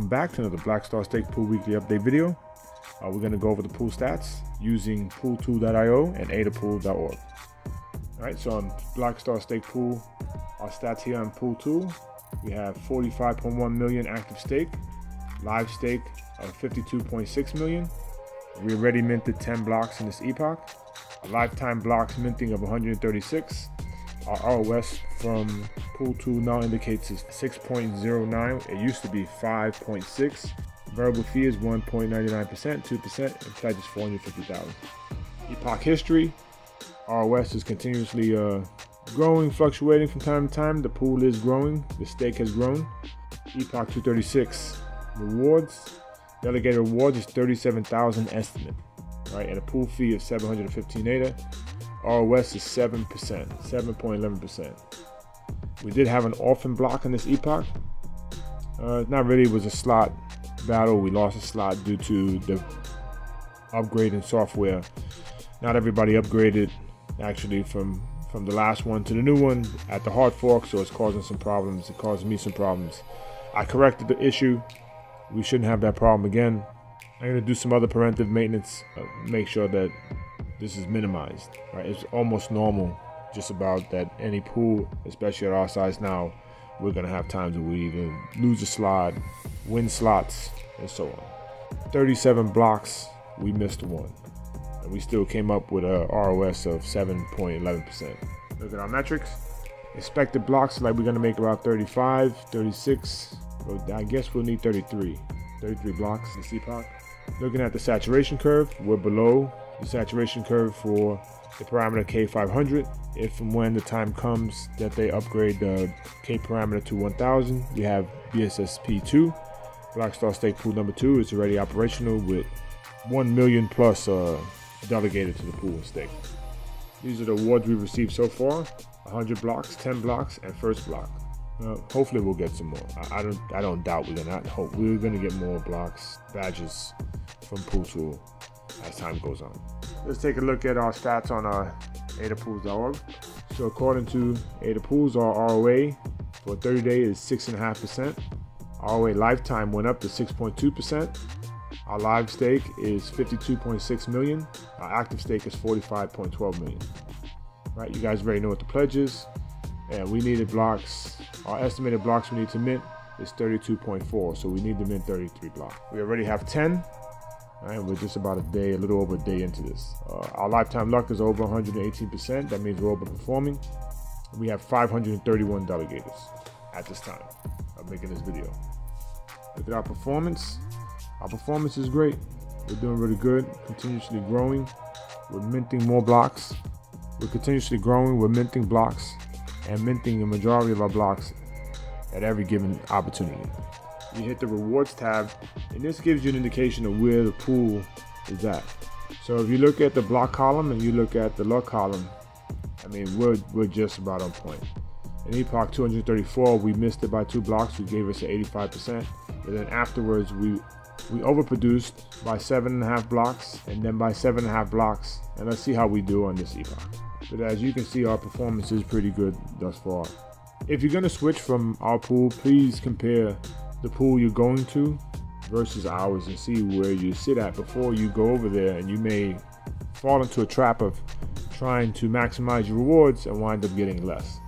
Welcome back to another Blackstar Stake Pool Weekly Update video. We're going to go over the pool stats using pooltool.io and adapool.org. Alright, so on Blackstar Stake Pool, our stats here on Pool Tool, we have 45.1 million active stake, live stake of 52.6 million. We already minted 10 blocks in this epoch, a lifetime blocks minting of 136. Our ROS from Pool Tool now indicates is 6.09. It used to be 5.6. Variable fee is 1.99%, 2%, and pledge is 450,000. Epoch history, ROS is continuously growing, fluctuating from time to time. The pool is growing, the stake has grown. Epoch 236 rewards, delegator rewards is 37,000 estimate, right? And a pool fee of 715 ADA. ROS is 7%, 7.11%. We did have an orphan block in this epoch. Not really, it was a slot battle. We lost a slot due to the upgrade in software. Not everybody upgraded actually from the last one to the new one at the hard fork, so it's causing some problems. It caused me some problems. I corrected the issue. We shouldn't have that problem again. I'm going to do some other preventive maintenance, make sure that this is minimized, right? It's almost normal, just about, that any pool, especially at our size now, we're gonna have times where we either lose a slot, win slots, and so on. 37 blocks, we missed one, and we still came up with a ROS of 7.11%. Look at our metrics. Expected blocks, like we're gonna make about 35, 36, but I guess we'll need 33 blocks in this epoch. Looking at the saturation curve, we're below the saturation curve for the parameter K500. If and when the time comes that they upgrade the K parameter to 1000, we have BSSP2. Blackstar Stake Pool number 2 is already operational with 1 million plus delegated to the pool and stake. These are the awards we've received so far: 100 blocks, 10 blocks, and first block. Hopefully we'll get some more. I don't doubt we're gonna get more blocks, badges from Pool Tool as time goes on. Let's take a look at our stats on adapool.org. So according to Adapools, our ROA for 30 days is 6.5%. ROA lifetime went up to 6.2%. Our live stake is 52.6 million. Our active stake is 45.12 million. Right, you guys already know what the pledge is. And we needed blocks. Our estimated blocks we need to mint is 32.4, so we need to mint 33 blocks. We already have 10. Alright, we're just about a little over a day into this. Our lifetime luck is over 118%. That means we're overperforming. We have 531 delegators at this time of making this video. Look at our performance. Our performance is great. We're doing really good, continuously growing. We're minting more blocks. We're continuously growing. We're minting blocks and minting the majority of our blocks at every given opportunity. You hit the rewards tab, and this gives you an indication of where the pool is at. So if you look at the block column and you look at the luck column, I mean, we're just about on point. In epoch 234, we missed it by 2 blocks. We gave us an 85%, but then afterwards we overproduced by 7.5 blocks, and then by 7.5 blocks. And let's see how we do on this epoch. But as you can see, our performance is pretty good thus far. If you're gonna switch from our pool, please compare the pool you're going to versus ours and see where you sit at before you go over there, and you may fall into a trap of trying to maximize your rewards and wind up getting less.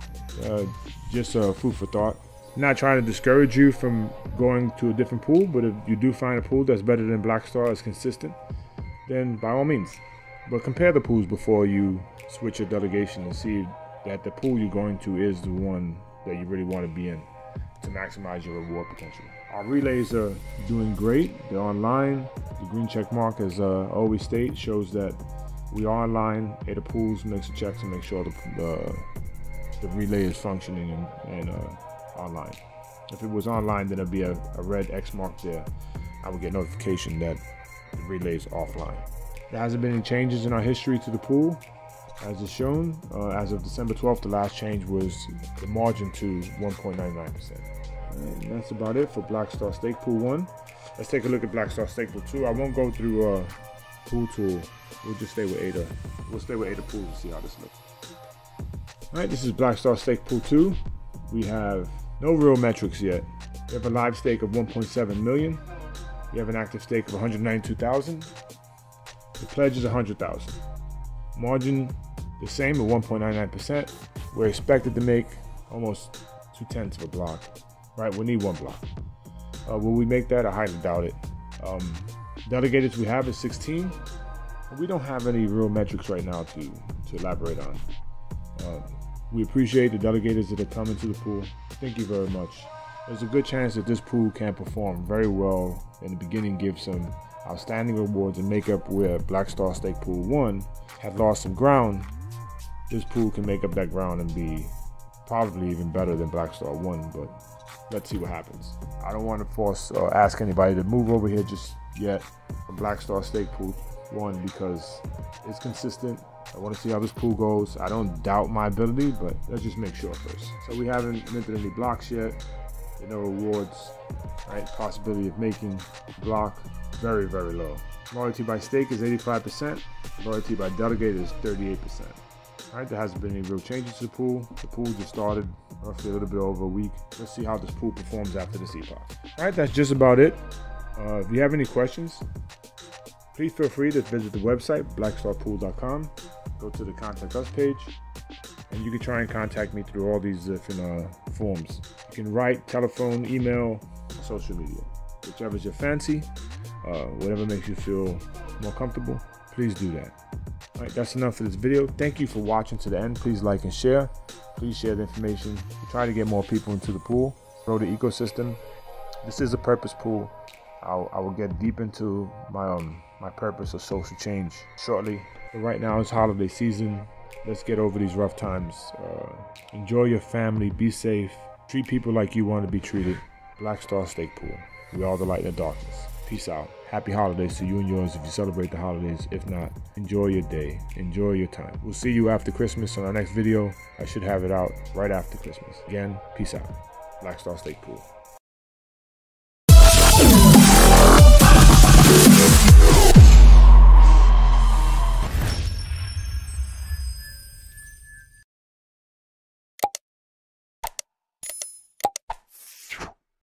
Just food for thought. I'm not trying to discourage you from going to a different pool, but if you do find a pool that's better than Blackstar, is consistent, then by all means. But compare the pools before you switch your delegation and see that the pool you're going to is the one that you really want to be in to maximize your reward potential. Our relays are doing great. They're online. The green check mark, as always state, shows that we are online. Adapools makes a check to make sure the relay is functioning and online. If it was online, then there'd be a red X mark there. I would get notification that the relay is offline. There hasn't been any changes in our history to the pool, as is shown. As of December 12th, the last change was the margin to 1.99%. And that's about it for Blackstar Stake Pool 1. Let's take a look at Blackstar Stake Pool 2. I won't go through Pool Tool. We'll just stay with Ada. We'll stay with Ada Pools and see how this looks. All right, this is Blackstar Stake Pool 2. We have no real metrics yet. We have a live stake of 1.7 million. We have an active stake of 192,000. The pledge is 100,000. Margin the same at 1.99%. We're expected to make almost 2/10 of a block. Right, we need one block. Will we make that? I highly doubt it. Delegators we have is 16. We don't have any real metrics right now to elaborate on. We appreciate the delegators that are coming to the pool. Thank you very much. There's a good chance that this pool can perform very well in the beginning, give some outstanding rewards and make up where Black Star Stake Pool 1 had lost some ground. This pool can make up that ground and be probably even better than Black Star 1, but let's see what happens. I don't want to force or ask anybody to move over here just yet from Black Star Stake Pool 1 because it's consistent. I want to see how this pool goes. I don't doubt my ability, but let's just make sure first. So we haven't minted any blocks yet. There are no rewards, right? Possibility of making block, very, very low. Loyalty by stake is 85%. Loyalty by delegate is 38%. All right, there hasn't been any real changes to the pool. The pool just started roughly a little bit over a week. Let's see how this pool performs after this epoch. All right, that's just about it. If you have any questions, please feel free to visit the website, blackstarpool.com. Go to the Contact Us page, and you can try and contact me through all these different forms. You can write, telephone, email, social media, whichever is your fancy, whatever makes you feel more comfortable, please do that. All right, that's enough for this video. Thank you for watching to the end. Please like and share. Please share the information. We try to get more people into the pool, grow the ecosystem. This is a purpose pool. I will get deep into my purpose of social change shortly. But right now it's holiday season. Let's get over these rough times. Enjoy your family. Be safe. Treat people like you want to be treated. Black Star Stake Pool. We are the light in the darkness. Peace out. Happy holidays to you and yours if you celebrate the holidays. If not, enjoy your day. Enjoy your time. We'll see you after Christmas on our next video. I should have it out right after Christmas. Again, peace out. Black Star Stake Pool.